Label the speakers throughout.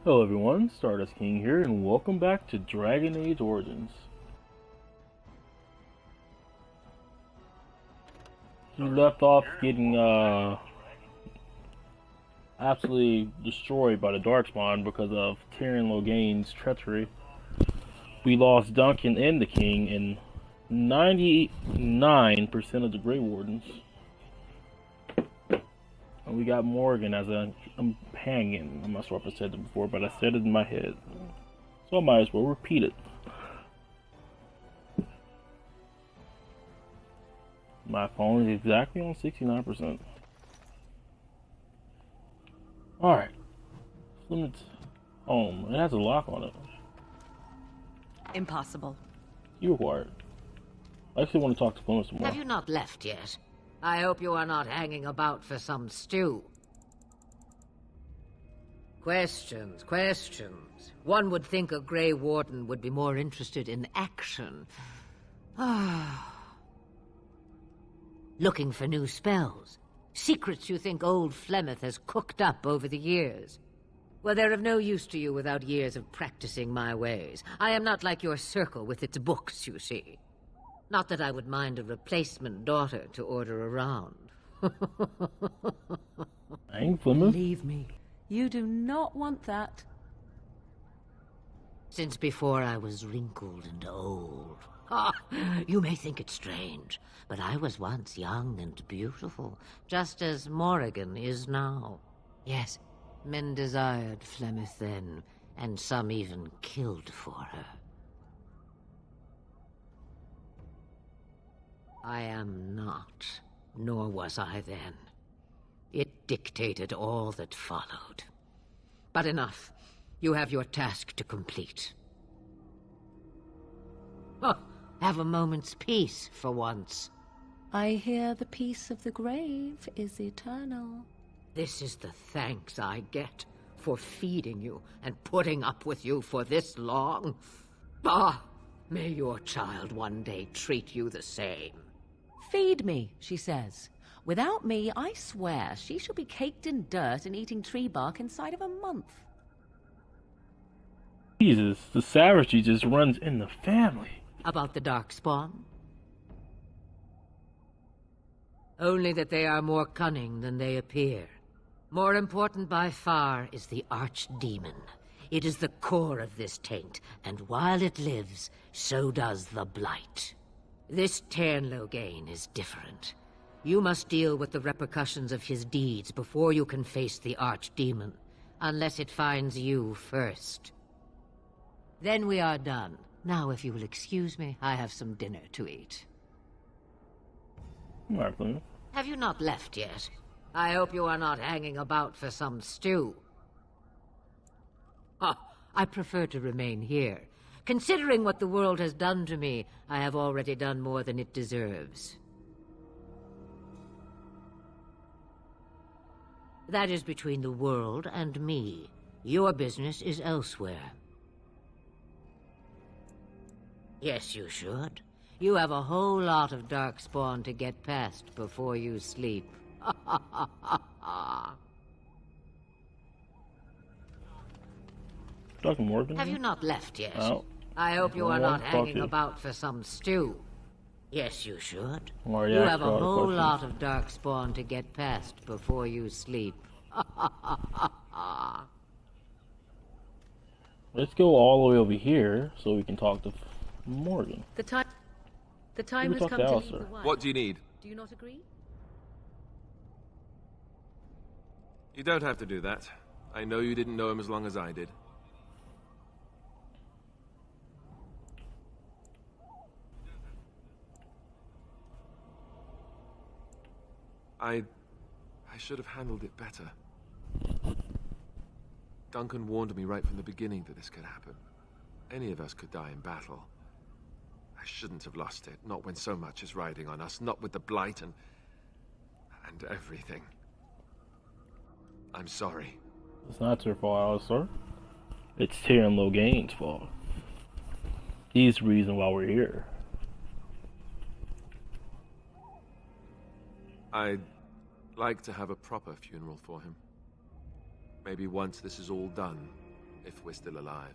Speaker 1: Hello everyone, Stardust King here, and welcome back to Dragon Age Origins. We left off getting absolutely destroyed by the Darkspawn because of Tyrion Logain's treachery. We lost Duncan and the King and 99% of the Grey Wardens. And we got Morgan as a companion. I'm not sure if I said it before, but I said it in my head. So I might as well repeat it. My phone is exactly on 69%. Alright. Flemeth's home. It has a lock on it.
Speaker 2: Impossible.
Speaker 1: You're wired. I actually want to talk to Flemeth some more.
Speaker 3: Have you not left yet? I hope you are not hanging about for some stew. Questions, questions. One would think a Grey Warden would be more interested in action. Looking for new spells. Secrets you think old Flemeth has cooked up over the years. Well, they're of no use to you without years of practicing my ways. I am not like your circle with its books, you see. Not that I would mind a replacement daughter to order around.
Speaker 1: Dang, Flemeth.
Speaker 2: Believe me, you do not want that.
Speaker 3: Since before I was wrinkled and old. Ah, you may think it strange, but I was once young and beautiful, just as Morrigan is now. Yes, men desired Flemeth then, and some even killed for her. I am not, nor was I then. It dictated all that followed. But enough. You have your task to complete. Oh, have a moment's peace for once.
Speaker 2: I hear the peace of the grave is eternal.
Speaker 3: This is the thanks I get for feeding you and putting up with you for this long. Ah, may your child one day treat you the same.
Speaker 2: Feed me, she says. Without me, I swear, she shall be caked in dirt and eating tree bark inside of a month.
Speaker 1: Jesus, the savagery just runs in the family.
Speaker 3: About the Darkspawn? Only that they are more cunning than they appear. More important by far is the Archdemon. It is the core of this taint, and while it lives, so does the Blight. This Teyrn Loghain is different. You must deal with the repercussions of his deeds before you can face the Archdemon, unless it finds you first. Then we are done. Now, if you will excuse me, I have some dinner to eat.
Speaker 1: Alright, Flemeth.
Speaker 3: Have you not left yet? I hope you are not hanging about for some stew. Oh, I prefer to remain here. Considering what the world has done to me, I have already done more than it deserves. That is between the world and me. Your business is elsewhere. Yes, you should. You have a whole lot of Darkspawn to get past before you sleep.
Speaker 1: Dr. Morgan?
Speaker 3: Have you not left yet?
Speaker 1: Oh.
Speaker 3: I hope you are
Speaker 1: Well,
Speaker 3: not
Speaker 1: fuck
Speaker 3: hanging
Speaker 1: you.
Speaker 3: about for some stew. Yes, you should.
Speaker 1: Already
Speaker 3: You
Speaker 1: asked
Speaker 3: have a
Speaker 1: all the
Speaker 3: whole
Speaker 1: questions.
Speaker 3: lot of Darkspawn to get past before you sleep.
Speaker 1: Let's go all the way over here so we can talk to Morgan.
Speaker 2: The time
Speaker 1: Maybe
Speaker 2: has
Speaker 1: talk
Speaker 2: come
Speaker 1: to
Speaker 2: to leave
Speaker 1: Alistair.
Speaker 2: the wild.
Speaker 4: What do you need?
Speaker 2: Do you not agree?
Speaker 4: You don't have to do that. I know you didn't know him as long as I did. I should have handled it better. Duncan warned me right from the beginning that this could happen. Any of us could die in battle. I shouldn't have lost it, not when so much is riding on us, not with the Blight and everything. I'm sorry.
Speaker 1: It's not your fault, Alistair. It's Tyrion Loghain's fault. He's the reason why we're here.
Speaker 4: I'd like to have a proper funeral for him. Maybe once this is all done, if we're still alive.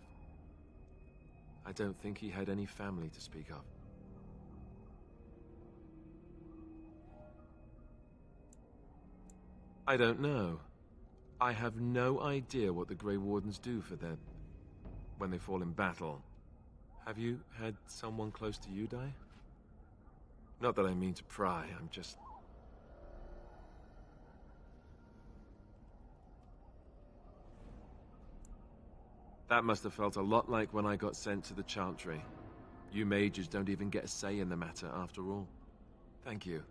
Speaker 4: I don't think he had any family to speak of. I don't know. I have no idea what the Grey Wardens do for them when they fall in battle. Have you had someone close to you die? Not that I mean to pry, I'm just... That must have felt a lot like when I got sent to the Chantry. You mages don't even get a say in the matter, after all. Thank you.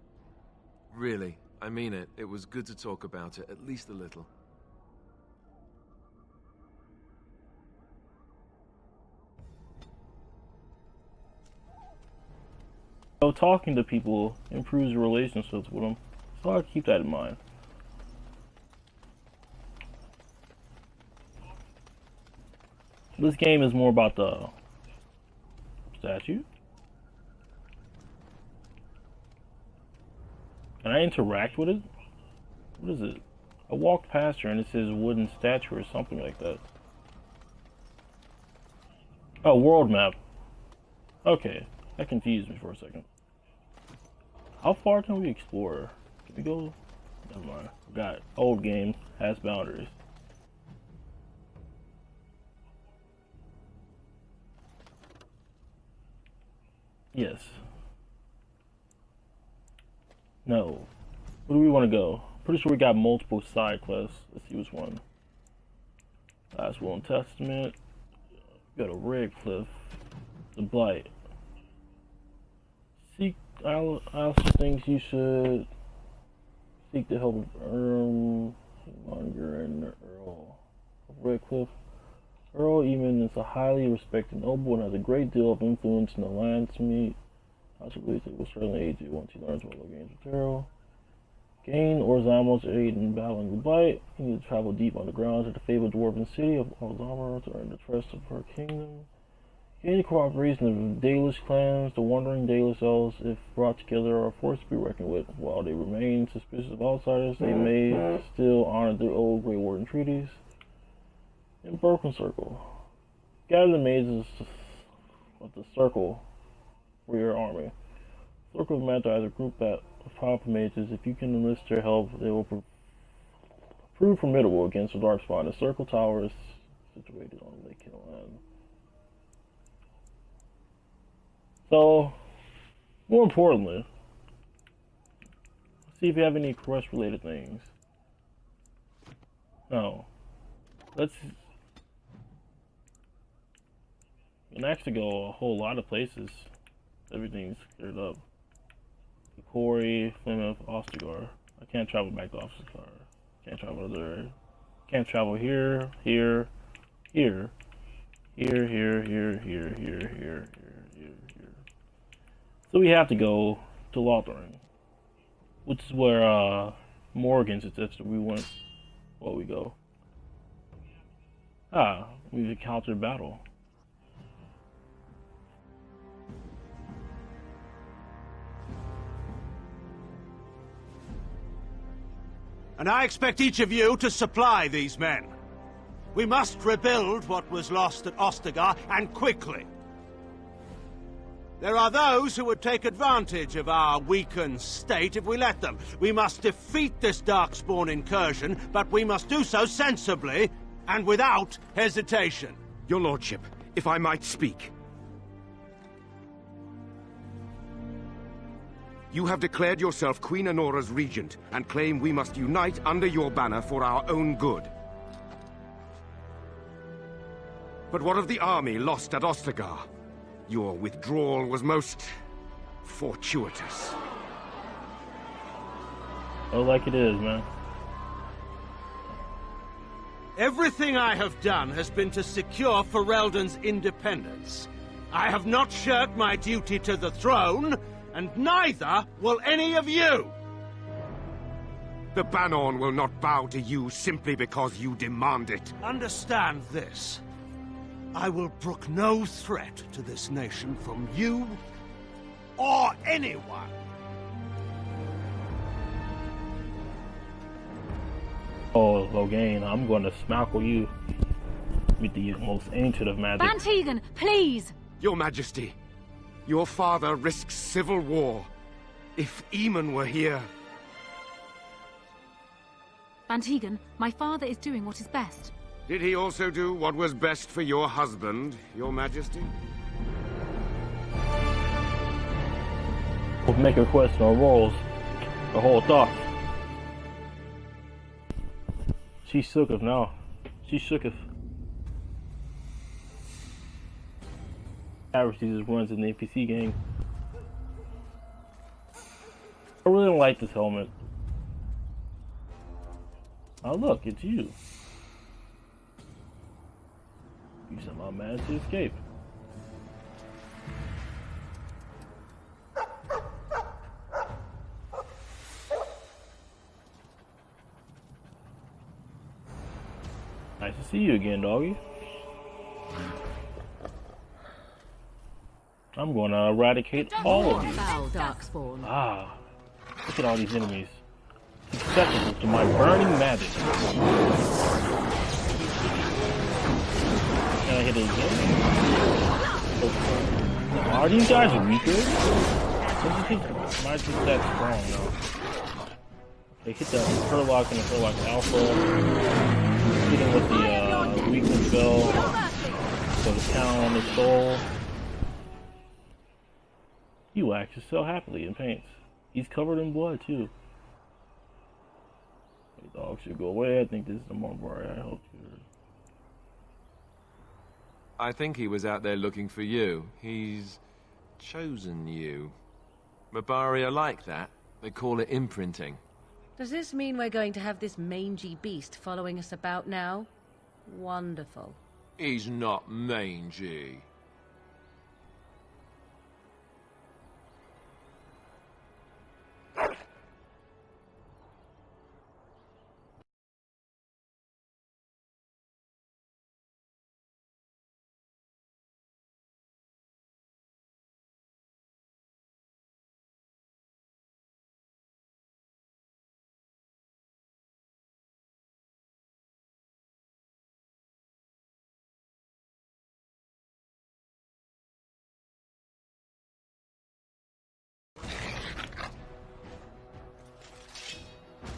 Speaker 4: Really, I mean it. It was good to talk about it, at least a little.
Speaker 1: So talking to people improves your relationships with them, so I'll keep that in mind. This game is more about the statue. Can I interact with it? What is it? I walked past her and it says wooden statue or something like that. Oh, world map. Okay, that confused me for a second. How far can we explore? Can we go? Never mind. Forgot. Old game has boundaries. Yes. No. Where do we want to go? Pretty sure we got multiple side quests. Let's see which one. Last Will and Testament. Go to Redcliffe. The Blight. Seek. I also think you should seek the help of Longer and the Earl of Redcliffe. Earl Eamon is a highly respected noble and has a great deal of influence in the Landsmeet. I believe it will certainly aid you once he learns what Logain's material. Gain Orzamos aid in battling the Blight. You need to travel deep underground to the fabled dwarven city of Orzama to earn the trust of her kingdom. Gain the cooperation of the Dalish clans. The wandering Dalish elves, if brought together, are a force to be reckoned with. While they remain suspicious of outsiders, they may still honor their old Grey Warden treaties. In Broken Circle. Gather the mazes of the circle for your army. Circle of Magi is a group of powerful mages. If you can enlist their help, they will prove formidable against the Darkspawn. The Circle Tower is situated on Lake Hill. So, more importantly, let's see if you have any quest-related things. No. Let's... You can actually go a whole lot of places. Everything's cleared up. Quarry, Plymouth, Ostagar. I can't travel back to Ostagar. Can't travel there. Can't travel here, here, here, here, here, here, here, here, here, here. So we have to go to Lothering, which is where Morgan suggested we went. Well, we go. Ah, we've encountered battle.
Speaker 5: And I expect each of you to supply these men. We must rebuild what was lost at Ostagar, and quickly. There are those who would take advantage of our weakened state if we let them. We must defeat this Darkspawn incursion, but we must do so sensibly and without hesitation.
Speaker 6: Your Lordship, if I might speak. You have declared yourself Queen Anora's regent, and claim we must unite under your banner for our own good. But what of the army lost at Ostagar? Your withdrawal was most... fortuitous.
Speaker 1: Oh, like it is, man.
Speaker 5: Everything I have done has been to secure Ferelden's independence. I have not shirked my duty to the throne, and neither will any of you!
Speaker 6: The Bannorn will not bow to you simply because you demand it.
Speaker 5: Understand this. I will brook no threat to this nation from you or anyone.
Speaker 1: Oh, Logain, I'm going to smackle you. With the most ancient of magic.
Speaker 2: Van Tegan, please!
Speaker 6: Your Majesty, your father risks civil war. If Eamon were here...
Speaker 7: Van Tegan, my father is doing what is best.
Speaker 6: Did he also do what was best for your husband, your Majesty?
Speaker 1: We'll make her question our roles. Her whole thoughts. She shooketh now. She shooketh. Average just runs in the NPC game. I really don't like this helmet. Oh look, it's you. You somehow managed to escape. Nice to see you again, doggy. I'm going to eradicate all of you.
Speaker 2: Foul Darkspawn.
Speaker 1: Ah, look at all these enemies. Susceptible to my burning magic. Can I hit it again? Are these guys weaker? Mine's just that strong though. They hit the Hurlock and the Hurlock Alpha. Hit him with the weakness spell. So the count on the soul. He waxes so happily and paints. He's covered in blood too. The dog should go away. I think this is the Mabari. I hope you.
Speaker 4: I think he was out there looking for you. He's chosen you. Mabari are like that. They call it imprinting.
Speaker 2: Does this mean we're going to have this mangy beast following us about now? Wonderful.
Speaker 4: He's not mangy.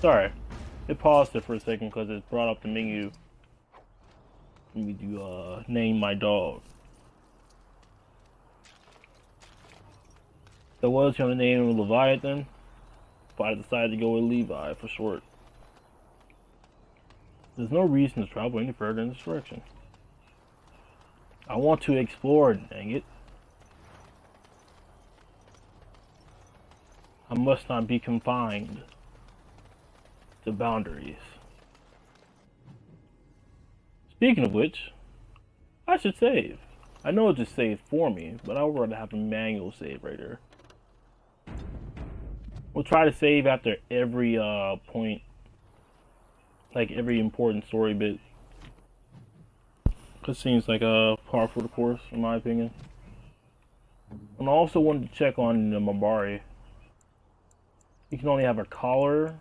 Speaker 1: Sorry, it paused it for a second because it brought up the menu. Let me do name my dog. I was gonna name him Leviathan, but I decided to go with Levi for short. There's no reason to travel any further in this direction. I want to explore, dang it. I must not be confined to boundaries. Speaking of which, I should save. I know it just saved for me, but I would rather have a manual save right there. We'll try to save after every point, like every important story bit. Cause it seems like par for the course, in my opinion. And I also wanted to check on the Mabari. You can only have a collar.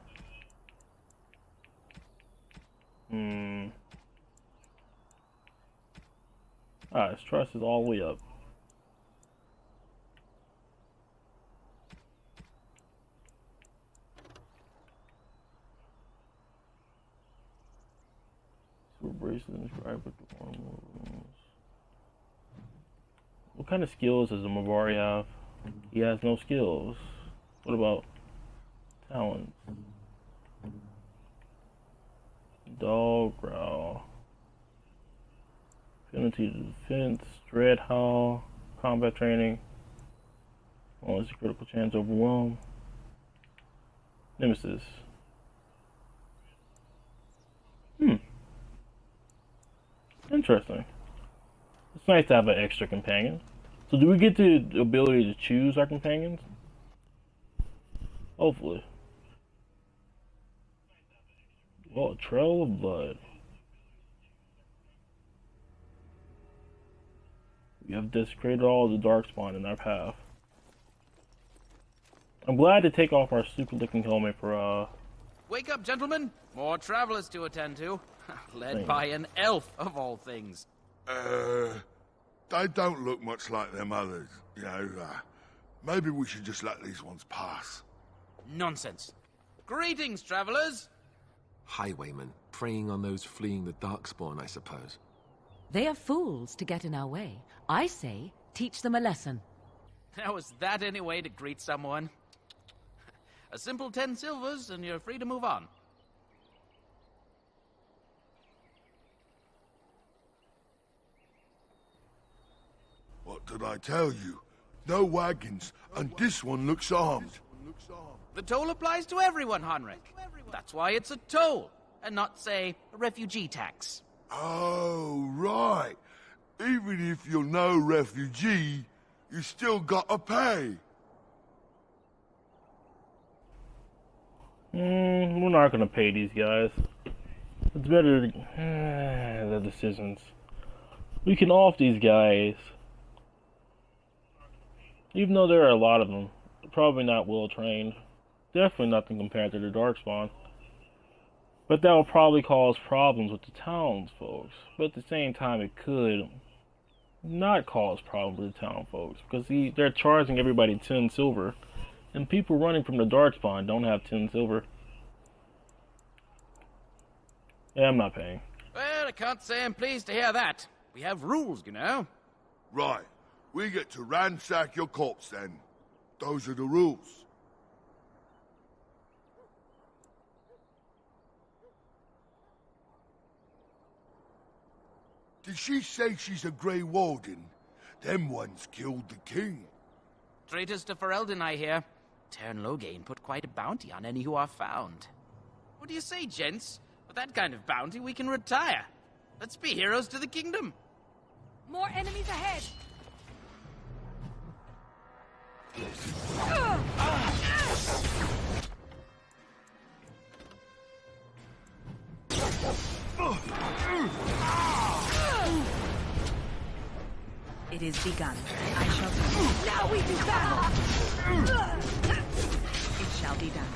Speaker 1: Alright, his trust is all the way up. Super bracelet inscribed with the armor. What kind of skills does the Mabari have? He has no skills. What about talents? Dog growl. Affinity to defense, dread howl, combat training. Only a critical chance to overwhelm. Nemesis. Interesting. It's nice to have an extra companion. So do we get the ability to choose our companions? Hopefully. Oh, Trail of Blood. We have desecrated all the Darkspawn in our path. I'm glad to take off our super looking helmet for
Speaker 8: Wake up, gentlemen! More travelers to attend to. Led by an elf, of all things.
Speaker 9: They don't look much like them others, you know. Maybe we should just let these ones pass.
Speaker 8: Nonsense. Greetings, travelers.
Speaker 4: Highwaymen, preying on those fleeing the Darkspawn, I suppose.
Speaker 2: They are fools to get in our way. I say, teach them a lesson.
Speaker 8: Now, is that any way to greet someone? A simple 10 silvers, and you're free to move on.
Speaker 9: What did I tell you? No wagons, and this one looks armed.
Speaker 8: The toll applies to everyone, Henrik. That's why it's a toll, and not, say, a refugee tax.
Speaker 9: Oh, right. Even if you're no refugee, you still gotta pay.
Speaker 1: We're not gonna pay these guys. It's better the decisions. We can off these guys. Even though there are a lot of them, probably not well trained. Definitely nothing compared to the Darkspawn. But that will probably cause problems with the townsfolk. But at the same time, it could not cause problems with the townfolk, because they're charging everybody 10 silver, and people running from the Darkspawn don't have 10 silver. Yeah, I'm not paying.
Speaker 8: Well, I can't say I'm pleased to hear that. We have rules, you know.
Speaker 9: Right. We get to ransack your corpse then. Those are the rules. Did she say she's a Grey Warden? Them ones killed the king.
Speaker 8: Traitors to Ferelden, I hear. Teyrn Loghain put quite a bounty on any who are found. What do you say, gents? With that kind of bounty, we can retire. Let's be heroes to the kingdom.
Speaker 7: More enemies ahead!
Speaker 10: It is begun. I shall be.
Speaker 7: Now we do battle!
Speaker 10: It shall be done.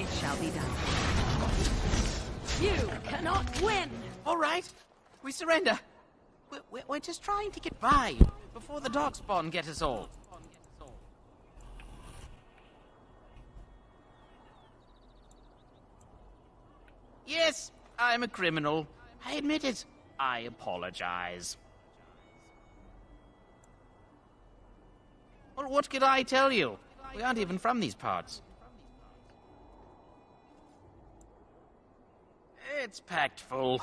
Speaker 10: It shall be done.
Speaker 7: You cannot win!
Speaker 8: All right, we surrender. We're just trying to get by before the Darkspawn get us all. Yes, I'm a criminal. I admit it. I apologize. Well, what could I tell you? We aren't even from these parts. It's packed full.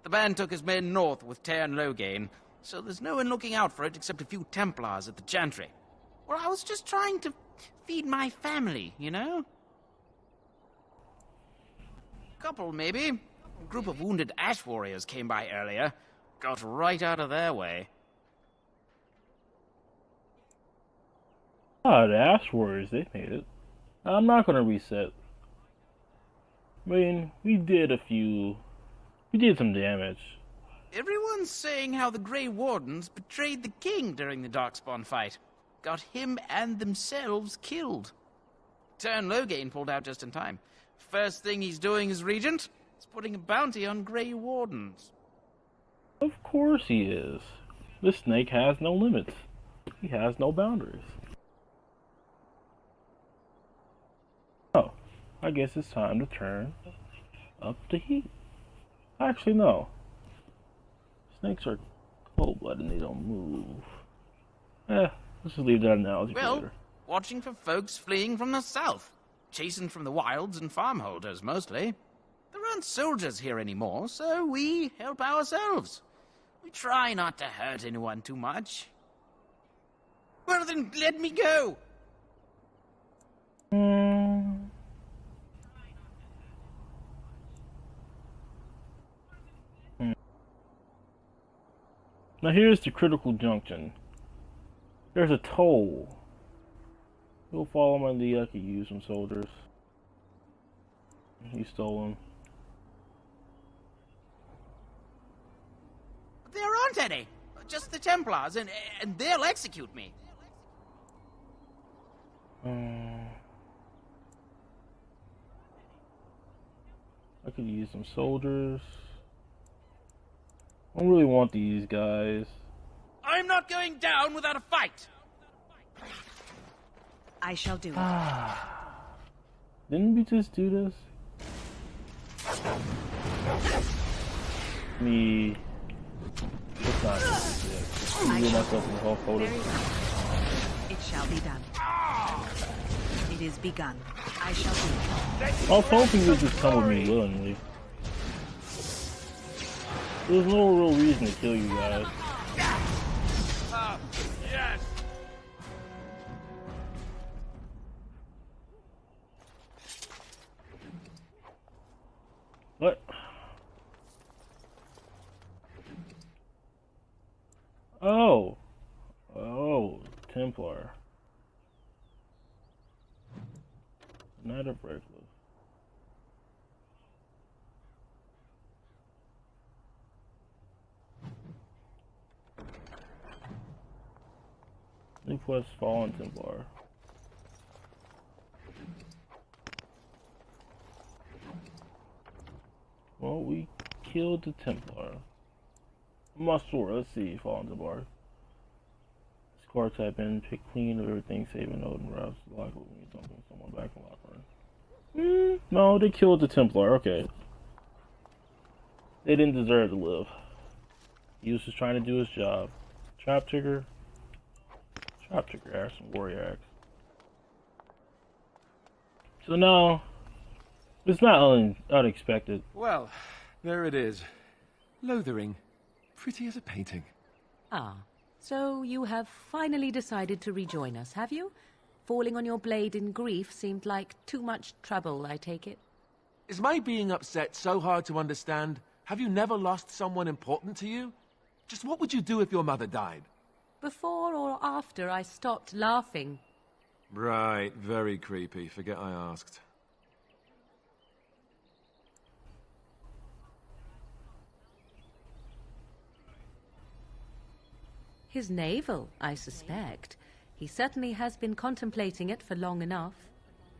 Speaker 8: The band took his men north with Teyrn Loghain, so there's no one looking out for it except a few Templars at the Chantry. Well, I was just trying to feed my family, you know? Couple, maybe. A group of wounded Ash warriors came by earlier. Got right out of their way.
Speaker 1: Ah, the Ash Warriors, they made it. I'm not gonna reset. I mean, we did some damage.
Speaker 8: Everyone's saying how the Grey Wardens betrayed the king during the Darkspawn fight. Got him and themselves killed. Teyrn Loghain pulled out just in time. First thing he's doing as regent is putting a bounty on Grey Wardens.
Speaker 1: Of course he is. The snake has no limits. He has no boundaries. Oh, I guess it's time to turn up the heat. Actually, no. Snakes are cold-blooded and they don't move. Let's just leave that analogy for later.
Speaker 8: Watching for folks fleeing from the south. Chasing from the wilds and farmholders, mostly. There aren't soldiers here anymore, so we help ourselves. We try not to hurt anyone too much. Well, then let me go!
Speaker 1: Now here's the critical junction. There's a toll. You'll follow my lead, I could use some soldiers. He stole them.
Speaker 8: There aren't any. Just the Templars, and they'll execute me.
Speaker 1: I could use some soldiers. I don't really want these guys.
Speaker 8: I'm not going down without a fight!
Speaker 10: I shall do it.
Speaker 1: Didn't we just do this? Me. Let's not do this. I'm gonna myself in the whole photo.
Speaker 10: Very well. It shall be done. It is begun. I shall do it.
Speaker 1: I was hoping you'd just come with me willingly. There's no real reason to kill you guys.
Speaker 5: Yes!
Speaker 1: What? Oh. Oh, Templar. Knight of Redcliffe. New quest, Fallen Templar. Well, we killed the Templar. I'm not sure. Let's see, Fallen Templar. Score type in, pick clean of everything, save a note, and wraps the lock when you something someone back from Lockburn. No, they killed the Templar. Okay. They didn't deserve to live. He was just trying to do his job. Trap Trigger. Trap Trigger Axe and Warrior Axe. So no, it's not unexpected.
Speaker 4: Well, there it is. Lothering. Pretty as a painting.
Speaker 2: Ah, so you have finally decided to rejoin us, have you? Falling on your blade in grief seemed like too much trouble, I take it.
Speaker 4: Is my being upset so hard to understand? Have you never lost someone important to you? Just what would you do if your mother died?
Speaker 2: Before or after I stopped laughing.
Speaker 4: Right, very creepy. Forget I asked.
Speaker 2: His navel, I suspect. He certainly has been contemplating it for long enough.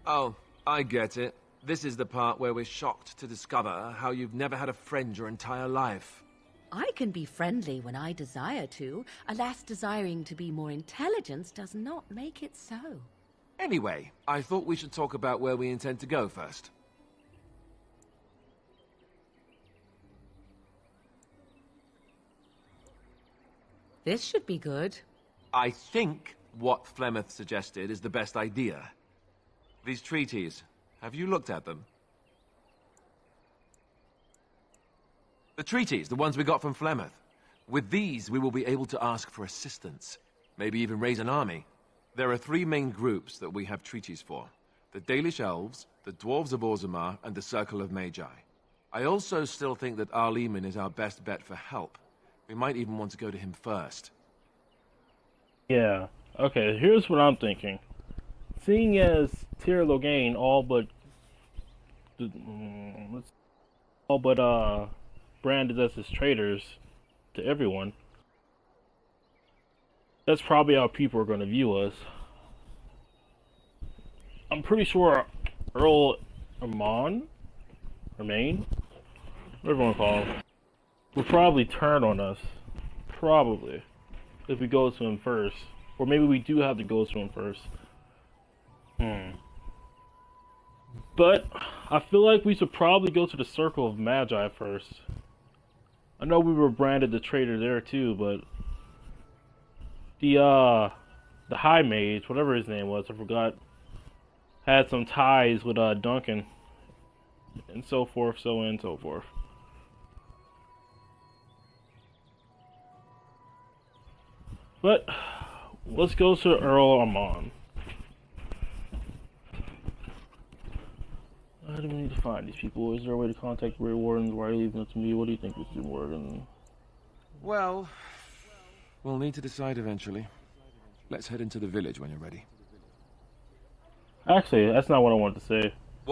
Speaker 4: Oh, I get it. This is the part where we're shocked to discover how you've never had a friend your entire life.
Speaker 2: I can be friendly when I desire to. Alas, desiring to be more intelligent does not make it so.
Speaker 4: Anyway, I thought we should talk about where we intend to go first.
Speaker 2: This should be good.
Speaker 4: I think what Flemeth suggested is the best idea. These treaties, have you looked at them? The treaties, the ones we got from Flemeth. With these, we will be able to ask for assistance. Maybe even raise an army. There are 3 main groups that we have treaties for. The Dalish Elves, the Dwarves of Orzammar, and the Circle of Magi. I also still think that Arleman is our best bet for help. We might even want to go to him first.
Speaker 1: Yeah. Okay, here's what I'm thinking. Seeing as Tyr Loghain branded us as traitors to everyone, that's probably how people are going to view us. I'm pretty sure Earl Ermain, whatever you want to call him, will probably turn on us. Probably. If we go to him first. Or maybe we do have to go to him first. But I feel like we should probably go to the Circle of Magi first. I know we were branded the traitor there too, but the High Mage, whatever his name was, I forgot, had some ties with Duncan, and so forth, so on and so forth. But let's go to Earl Ermain. How do we need to find these people? Is there a way to contact Grey Wardens? Why are you leaving it to me? What do you think, Mr. Morgan?
Speaker 4: Well, we'll need to decide eventually. Let's head into the village when you're ready.
Speaker 1: Actually, that's not what I wanted to say.